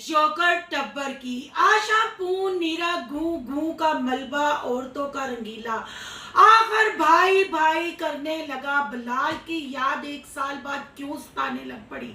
Joker टब्बर की आशा पून नीरा घू घू का मलबा औरतों का रंगीला आखिर भाई भाई करने लगा बिलाल की याद 1 साल बाद क्यों सताने लग पड़ी।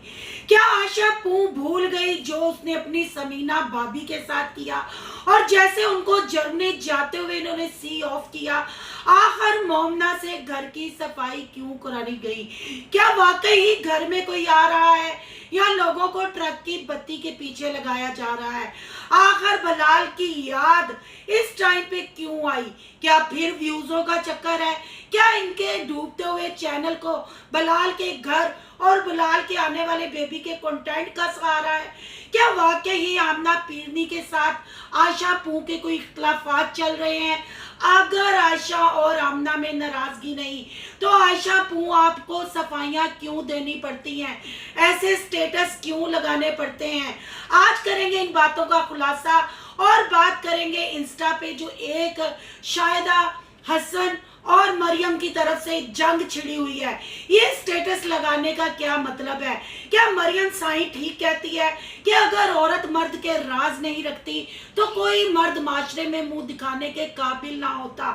क्या आशा पू भूल गई जो उसने अपनी समीना भाभी के साथ किया और जैसे उनको जर्मनी जाते हुए इन्होंने सी ऑफ किया। आखिर मोमना से घर की सफाई क्यों करानी गई। क्या वाकई ही घर में कोई आ रहा है या लोगों को ट्रक की बत्ती के पीछे लगाया जा रहा है। आखिर बलाल की याद इस टाइम पे क्यों आई। क्या फिर व्यूजों का चक्कर है। क्या इनके डूबते हुए चैनल को बलाल के घर और बलाल के आने वाले बेबी के कंटेंट का सहारा है। क्या वाकई ही आमना पीरनी के साथ आशा पू के कोई इख्तलाफात चल रहे हैं। अगर आयशा और आमना में नाराजगी नहीं तो आयशा पू आपको सफाइयां क्यों देनी पड़ती हैं, ऐसे स्टेटस क्यों लगाने पड़ते हैं। आज करेंगे इन बातों का खुलासा और बात करेंगे इंस्टा पे जो एक शाहिदा हसन और मरियम की तरफ से जंग छिड़ी हुई है। ये स्टेटस लगाने का क्या मतलब है। क्या मरियम साईं ठीक कहती है कि अगर औरत मर्द के राज नहीं रखती तो कोई मर्द माशरे में मुंह दिखाने के काबिल ना होता।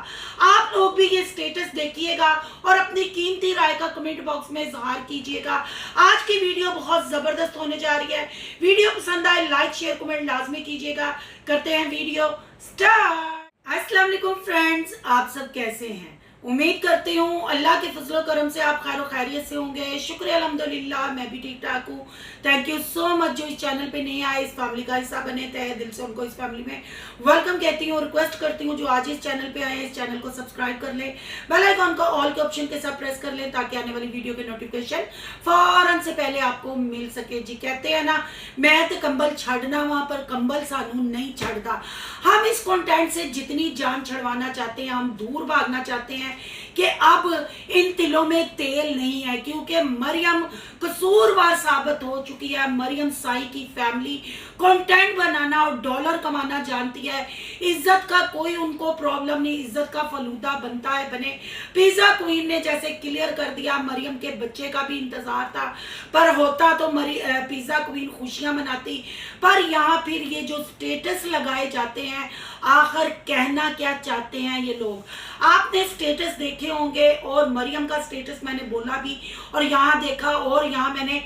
आप लोग भी ये स्टेटस देखिएगा और अपनी कीमती राय का कमेंट बॉक्स में इजहार कीजिएगा। आज की वीडियो बहुत जबरदस्त होने जा रही है। वीडियो पसंद आए लाइक शेयर कमेंट लाजमी कीजिएगा। करते हैं वीडियो स्टार्ट। अस्सलाम वालेकुम फ्रेंड्स, आप सब कैसे हैं। उम्मीद करती हूँ अल्लाह के फजलो करम से आप खैर खैरियत से होंगे। शुक्र अल्हम्दुलिल्लाह मैं भी ठीक ठाक हूँ। थैंक यू सो मच जो इस चैनल पे नहीं आए, इस फैमिली का हिस्सा बने, तहे दिल से उनको इस फैमिली में वेलकम कहती हूँ। रिक्वेस्ट करती हूँ जो आज इस चैनल पे आए इस चैनल को सब्सक्राइब कर लें, बेल आइकन को ऑल के ऑप्शन के साथ प्रेस कर लें ताकि आने वाली वीडियो के नोटिफिकेशन फौरन से पहले आपको मिल सके। जी कहते हैं ना, मैं तो कंबल छड़ना वहां पर कंबल सानू नहीं छड़ता। हम इस कंटेंट से जितनी जान छड़वाना चाहते हैं, हम दूर भागना चाहते हैं कि अब इन तिलों में तेल नहीं है, क्योंकि मरियम कसूरवार साबित हो चुकी है। मरियम साई की फैमिली कंटेंट बनाना और डॉलर कमाना जानती है। इज्जत का कोई उनको प्रॉब्लम नहीं, इज्जत का फलूदा बनता है बने। पिज्जा क्वीन ने जैसे क्लियर कर दिया, मरियम के बच्चे का भी इंतजार था पर होता तो पिज्जा क्वीन खुशियां मनाती। पर यहाँ फिर ये जो स्टेटस लगाए जाते हैं, आखिर कहना क्या चाहते हैं ये लोग। आपने स्टेटस देखे होंगे और मरियम का स्टेटस मैंने बोला भी और यहाँ देखा और यहाँ मैंने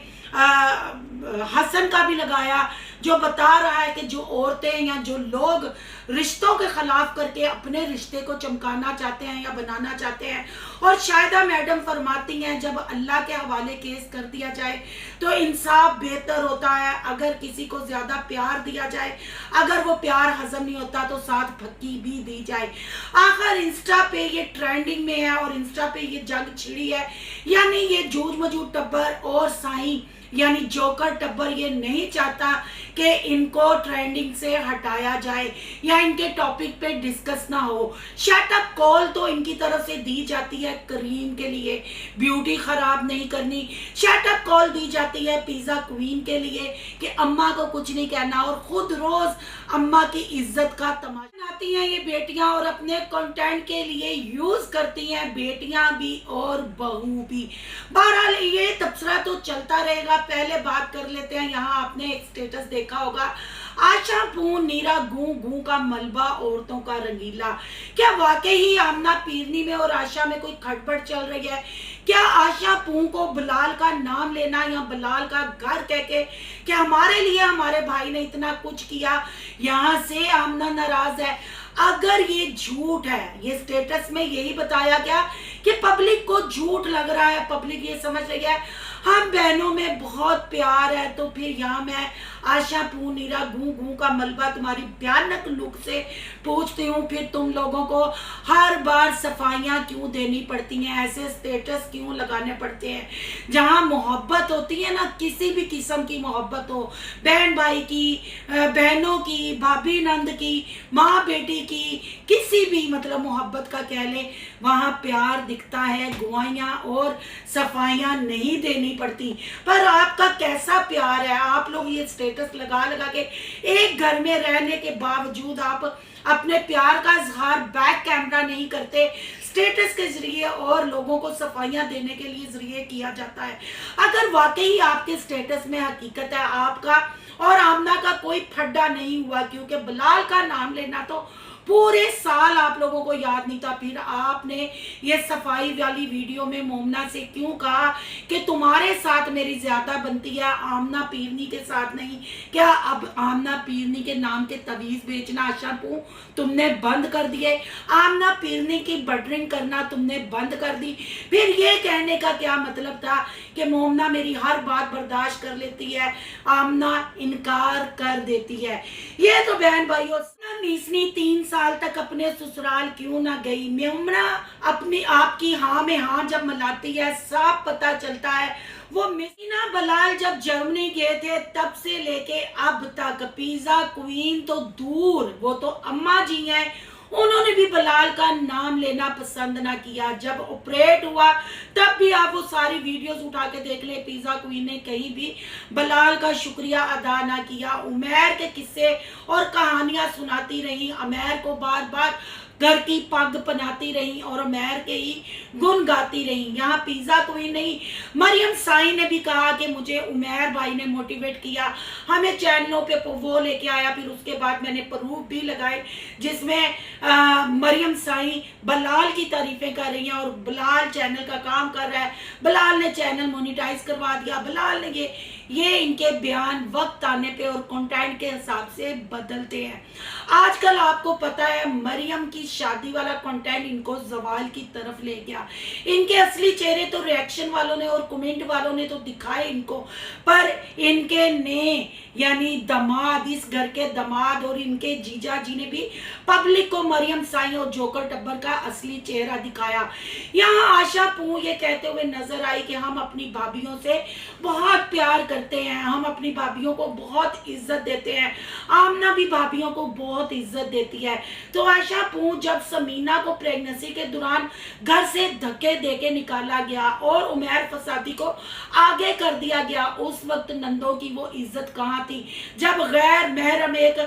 हसन का भी लगाया जो बता रहा है कि जो औरतें या जो लोग रिश्तों के खिलाफ करके अपने रिश्ते को चमकाना चाहते हैं या बनाना चाहते हैं। और शायदा मैडम फरमाती हैं जब अल्लाह के हवाले केस कर दिया जाए तो इंसाफ बेहतर होता है। अगर किसी को ज्यादा प्यार दिया जाए, अगर वो प्यार हजम नहीं होता तो साथ फक्की भी दी जाए। आखिर इंस्टा पे ये ट्रेंडिंग में है और इंस्टा पे ये जंग छिड़ी है, यानी ये जूझ मजूद टब्बर और साईं यानी जोकर टब्बर ये नहीं चाहता कि इनको ट्रेंडिंग से हटाया जाए या इनके टॉपिक पे डिस्कस ना हो। शटअप कॉल तो इनकी तरफ से दी जाती है करीम के लिए, ब्यूटी खराब नहीं करनी। शटअप कॉल दी जाती है पिज्जा क्वीन के लिए कि अम्मा को कुछ नहीं कहना और खुद रोज अम्मा की इज्जत का तमाशा बनाती हैं ये बेटियां और अपने कंटेंट के लिए यूज करती हैं बेटियां भी और बहू भी। बहरहाल ये तबसरा तो चलता रहेगा। पहले बात कर लेते हैं, यहाँ आपने एक स्टेटस देखा होगा, आशा पू नीरा घू घू का मलबा औरतों का रंगीला। क्या वाकई ही आमना पीरनी में और आशा में कोई खटपट चल रही है। क्या आशा पू को बिलाल का नाम लेना या बिलाल का घर कह के कि हमारे लिए हमारे भाई ने इतना कुछ किया, यहाँ से आमना नाराज है। अगर ये झूठ है, ये स्टेटस में यही बताया गया कि पब्लिक को झूठ लग रहा है, पब्लिक ये समझ रही है हम बहनों में बहुत प्यार है, तो फिर यहाँ मैं आशा पू नीरा घू घू का मलबा तुम्हारी भयानक लुक से पूछती हूँ, फिर तुम लोगों को हर बार सफाइयाँ क्यों देनी पड़ती हैं, ऐसे स्टेटस क्यों लगाने पड़ते हैं। जहाँ मोहब्बत होती है ना, किसी भी किस्म की मोहब्बत हो, बहन भाई की, बहनों की, भाभी नंद की, माँ बेटी की, किसी भी मतलब मोहब्बत का कह ले, वहाँ प्यार दिखता है। गुआइयाँ और सफाइयाँ नहीं देनी पड़ती। पर आपका कैसा प्यार है। आप लोग ये स्टेटस लगा लगा के एक घर में रहने के बावजूद आप अपने प्यार का इजहार बैक कैमरा नहीं करते, स्टेटस के जरिए और लोगों को सफाइयां देने के लिए जरिए किया जाता है। अगर वाकई आपके स्टेटस में हकीकत है, आपका और आमना का कोई फड्डा नहीं हुआ, क्योंकि बिलाल का नाम लेना तो पूरे साल आप लोगों को याद नहीं था, फिर आपने ये सफाई वाली वीडियो में मोमना से क्यों कहा कि तुम्हारे साथ मेरी ज्यादा बनती है, आमना पीरनी के साथ नहीं? क्या अब आमना पीरनी के नाम के तवीज बेचना आशापू तुमने बंद कर दिए? आमना पीरनी की बटरिंग करना तुमने बंद कर दी? फिर ये कहने का क्या मतलब था कि मोमना मेरी हर बात बर्दाश्त कर लेती है, आमना इनकार कर देती है? ये तो बहन भाइयों, मीसनी 3 साल तक अपने ससुराल क्यों ना गई? मोमना अपनी आपकी हाँ में हाँ जब मिलाती है, साफ पता चलता है वो मिसीना बलाल जब जर्मनी गए थे तब से लेके अब तक पिज्जा क्वीन तो दूर, वो तो अम्मा जी हैं, उन्होंने भी बलाल का नाम लेना पसंद ना किया। जब ऑपरेट हुआ तब भी आप वो सारी वीडियोस उठा के देख ले, पिज्जा क्वीन ने कहीं भी बलाल का शुक्रिया अदा ना किया। उमैर के किस्से और कहानियां सुनाती रही, उमैर को बार बार घर की पग पहनाती रही और उमैर के ही गुन गाती रही। यहाँ पिज्जा क्वीन नहीं, मरियम साई ने भी कहा कि मुझे उमैर भाई ने मोटिवेट किया, हमें चैनलों पे वो लेके आया। फिर उसके बाद मैंने प्रूफ भी लगाए जिसमें मरियम साई बलाल की तारीफें कर रही हैं और बलाल चैनल का काम कर रहा है, बलाल ने चैनल मोनिटाइज करवा दिया, बलाल ने ये इनके बयान वक्त आने पे और कंटेंट के हिसाब से बदलते हैं। आजकल आपको पता है मरियम की शादी वाला कंटेंट इनको जवाल की तरफ ले गया। इनके असली चेहरे तो रिएक्शन वालों ने और कमेंट वालों ने तो दिखाए इनको, पर इनके ने यानी दामाद, इस घर के दामाद और इनके जीजा जी ने भी पब्लिक को मरियम साई और जोकर टब्बर का असली चेहरा दिखाया। यहाँ आशा पू ये कहते हुए नजर आई कि हम अपनी भाभियों से बहुत प्यार करते हैं, हम अपनी भाभियों को बहुत इज्जत देते हैं, आमना भी भाभियों को बहुत इज्जत देती है। तो आशा पू जब समीना को प्रेगनेंसी के दौरान घर से धक्के देके निकाला गया और उमैर फसादी को आगे कर दिया गया, उस वक्त नंदों की वो इज्जत कहाँ थी? जब गैर महरम एक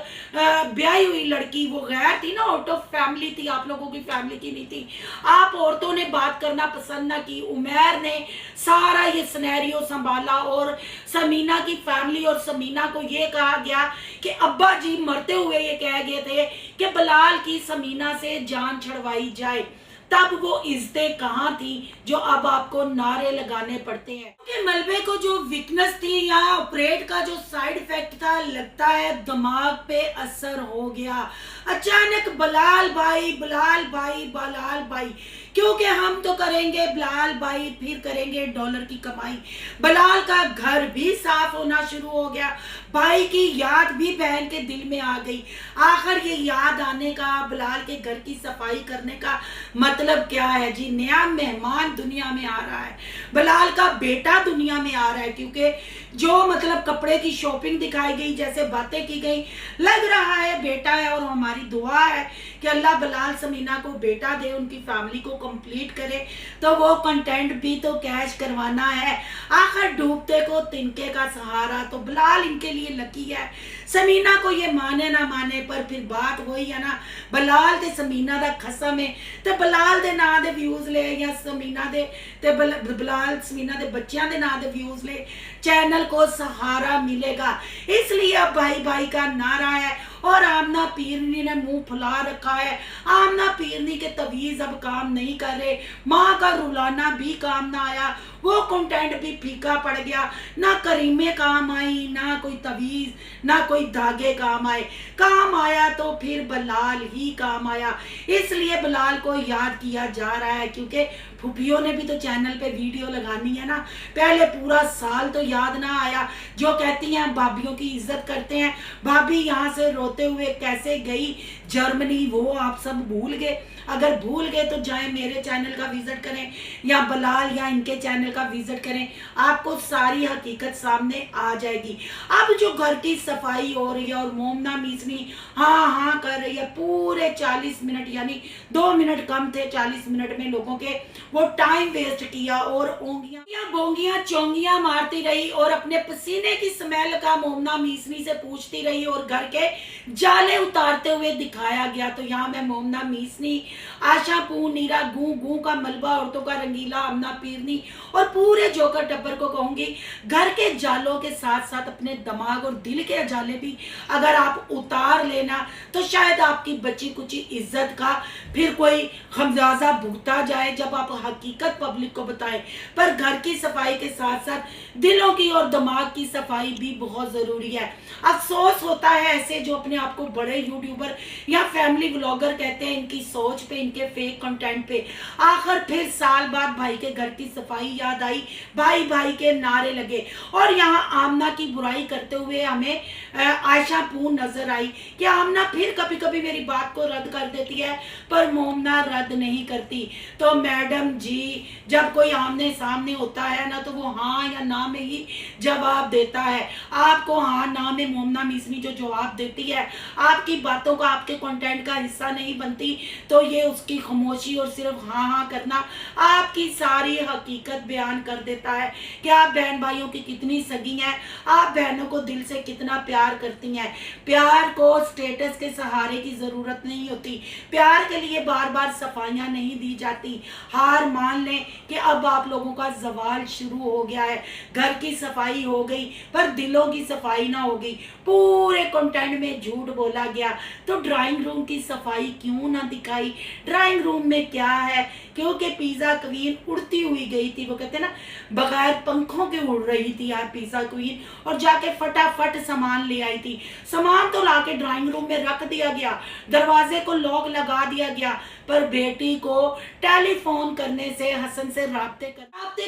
ब्याही हुई लड़की, वो गैर थी ना, आउट ऑफ फैमिली थी, आप लोगों की फैमिली की नहीं थी। आप औरतों ने बात करना पसंद ना की, उमैर ने सारा ये सिनेरियो संभाला और समीना की फैमिली और समीना को ये कहा गया कि अब्बा जी मरते हुए ये कह गए थे कि बलाल की समीना से जान छड़वाई जाए। तब वो इज्जतें कहाँ थी जो अब आपको नारे लगाने पड़ते हैं? क्योंकि मलबे को जो वीकनेस थी या ऑपरेट का जो साइड इफेक्ट था, लगता है दिमाग पे असर हो गया। अचानक बलाल भाई बलाल भाई बलाल भाई, क्योंकि हम तो करेंगे बलाल भाई, फिर करेंगे डॉलर की कमाई। बलाल का घर भी साफ होना शुरू हो गया, भाई की याद भी बहन के दिल में आ गई। आखिर ये याद आने का, बलाल के घर की सफाई करने का मतलब क्या है जी? नया मेहमान दुनिया में आ रहा है, बलाल का बेटा दुनिया में आ रहा है, क्योंकि जो मतलब कपड़े की शॉपिंग दिखाई गई, जैसे बातें की गई, लग रहा है बेटा है। और हमारी दुआ है कि अल्लाह बलाल समीना को बेटा दे, उनकी फैमिली को कंप्लीट करे, तो वो कंटेंट भी तो कैच करवाना है। आखिर डूबते को तिनके का सहारा, तो बलाल इनके लिए लकी है। समीना को ये माने ना माने, पर फिर बात वही है ना, बलाल ते समीना दा खसम है, तो बलाल दे नां दे व्यूज ले या समीना दे ते बलाल समीना दे बच्चियां दे नां दे व्यूज ले, चैनल को सहारा मिलेगा। इसलिए अब भाई भाई का नारा है और आमना पीरनी ने मुंह फुला रखा है। आमना पीरनी के तवीज अब काम नहीं कर रहे, माँ का रुलाना भी काम ना आया, वो कंटेंट भी फीका पड़ गया, ना करीमे काम आई, ना कोई तवीज, ना कोई धागे काम आए। काम आया तो फिर बलाल ही काम आया, इसलिए बलाल को याद किया जा रहा है, क्योंकि फूफियों ने भी तो चैनल पे वीडियो लगानी है ना। पहले पूरा साल तो याद ना आया, जो कहती हैं भाभियों की इज्जत करते हैं, भाभी यहाँ से रोते हुए कैसे गई जर्मनी, वो आप सब भूल गए। अगर भूल गए तो जाएं मेरे चैनल का विजिट करें या बलाल या इनके चैनल का विजिट करें, आपको सारी हकीकत सामने आ जाएगी। अब जो घर की सफाई हो रही है और मोमना मीसनी हाँ हाँ कर रही है, पूरे 40 मिनट यानी 2 मिनट कम थे, 40 मिनट में लोगों के वो टाइम वेस्ट किया और ओंगियां बोंगियां चोंगियां मारती रही और अपने पसीने की स्मेल का मोमना मीसनी से पूछती रही और घर के जाले उतारते हुए दिखाया गया। तो यहाँ मैं मोमना मीसनी, आशा पून, नीरा गूं गूं का मलबा, औरतों का रंगीला, अमना पीरनी और पूरे जोकर टब्बर को कहूंगी, घर के जालों के साथ साथ अपने दिमाग और दिल के जाले भी अगर आप उतार लेना तो शायद आपकी बची कुची इज्जत का फिर कोई खमियाजा भुगता जाए जब आप हकीकत पब्लिक को बताएं। पर घर की सफाई के साथ साथ दिलों की और दिमाग की सफाई भी बहुत जरूरी है। अफसोस होता है ऐसे जो अपने आप को बड़े यूट्यूबर या फैमिली ब्लॉगर कहते हैं, इनकी सोच पे, इनके फेक कंटेंट पे आखिर फिर साल बाद भाई के घर की सफाई याद आई, भाई भाई के नारे लगे। और यहाँ आमना की बुराई करते हुए हमें आयशा पून नजर आई कि आमना फिर कभी कभी मेरी बात को रद्द कर देती है पर मोमना रद्द नहीं करती। तो मैडम जी, जब कोई आमने सामने होता है ना तो वो हाँ या ना में ही जवाब देता है। आपको हाँ ना में मोमना मीसनी जो जवाब देती है, आपकी बातों का आपके कंटेंट का हिस्सा नहीं बनती, तो ये उसकी खामोशी और सिर्फ हाँ हाँ करना आपकी सारी हकीकत बयान कर देता है कि आप बहन भाइयों की कितनी सगी हैं, आप बहनों को दिल से कितना प्यार करती हैं। प्यार को स्टेटस के सहारे की जरूरत नहीं होती, प्यार के लिए बार बार सफाइयां नहीं दी जाती। हार मान लें कि अब आप लोगों का जवाल शुरू हो गया है, घर की सफाई हो गई पर दिलों की सफाई ना हो गई, पूरे कंटेंट में झूठ बोला गया। तो ड्राइंग रूम की सफाई क्यों ना दिखाई? ड्राइंग रूम में क्या है? क्योंकि पिज्जा क्वीन उड़ती हुई गई थी, वो कहते हैं ना बगैर पंखों के उड़ रही थी यार पिज्जा क्वीन, और जाके फटाफट सामान ले आई थी। सामान तो लाके ड्राइंग रूम में रख दिया गया, दरवाजे को लॉक लगा दिया गया, पर बेटी को टेलीफोन करने से, हसन से राब्ते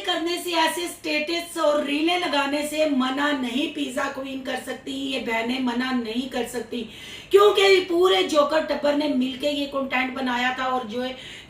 करने से, ऐसे स्टेटस और रीलें लगाने से मना नहीं पिज्जा क्वीन कर सकती, ये बहनें मना नहीं कर सकती, क्योंकि पूरे जोकर टब्बर ने मिलके ये कंटेंट बनाया था। और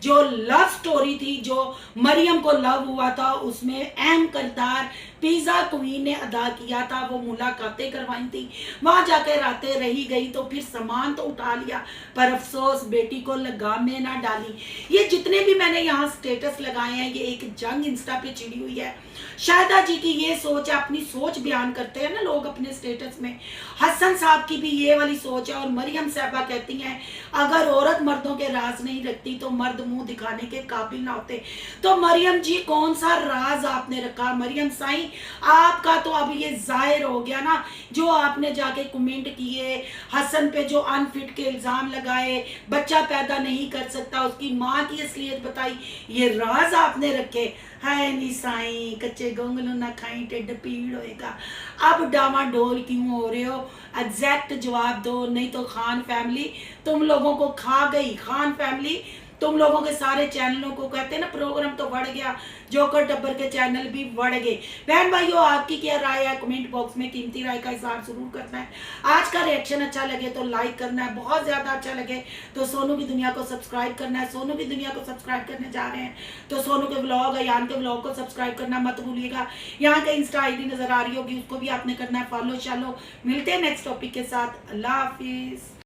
जो लव स्टोरी थी, जो मरियम को लव हुआ था, उसमें अहम किरदार पिज्जा क्वीन ने अदा किया था। वो मुलाकातें करवाई थी, वहां जाकर रातें रही गई, तो फिर सामान तो उठा लिया पर अफसोस बेटी को लगाम में ना डाली। ये जितने भी मैंने यहाँ स्टेटस लगाए हैं, ये एक जंग इंस्टा पे छिड़ी हुई है। शायदा जी की ये सोच है, अपनी सोच बयान करते हैं ना लोग अपने स्टेटस में। हसन साहब की भी ये वाली सोच है। और मरियम साहबा कहती हैं अगर औरत मर्दों के राज नहीं रखती तो मर्द मुंह दिखाने के काबिल ना होते। तो मरियम जी, कौन सा राज आपने रखा? मरियम साईं, आपका तो अब ये जाहिर हो गया ना, जो आपने जाके कमेंट किए, हसन पे जो अनफिट के इल्जाम लगाए, बच्चा पैदा नहीं कर सकता, उसकी माँ की असलियत बताई, ये राज आपने रखे। हाय नी साईं, कच्चे गोंगलू ना खाई टिड्ड पीड़ होएगा। अब डामाडोल क्यों हो रहे हो? एग्जैक्ट जवाब दो, नहीं तो खान फैमिली तुम लोगों को खा गई। खान फैमिली तुम लोगों के सारे चैनलों को, कहते हैं ना प्रोग्राम तो बढ़ गया, जोकर टब्बर के चैनल भी बढ़ गए। बहन भाइयों, आपकी क्या राय है? कमेंट बॉक्स में कीमती राय का इजहार जरूर करना है। आज का रिएक्शन अच्छा लगे तो लाइक करना है, बहुत ज्यादा अच्छा लगे तो सोनू की दुनिया को सब्सक्राइब करना है। सोनू की दुनिया को सब्सक्राइब करने जा रहे हैं तो सोनू के व्लॉग, अयान के व्लॉग को सब्सक्राइब करना मत भूलिएगा। यहाँ के इंस्टा आईडी नजर आ रही होगी, उसको भी आपने करना है फॉलो। चलो मिलते हैं नेक्स्ट टॉपिक के साथ। अल्लाह हाफिज।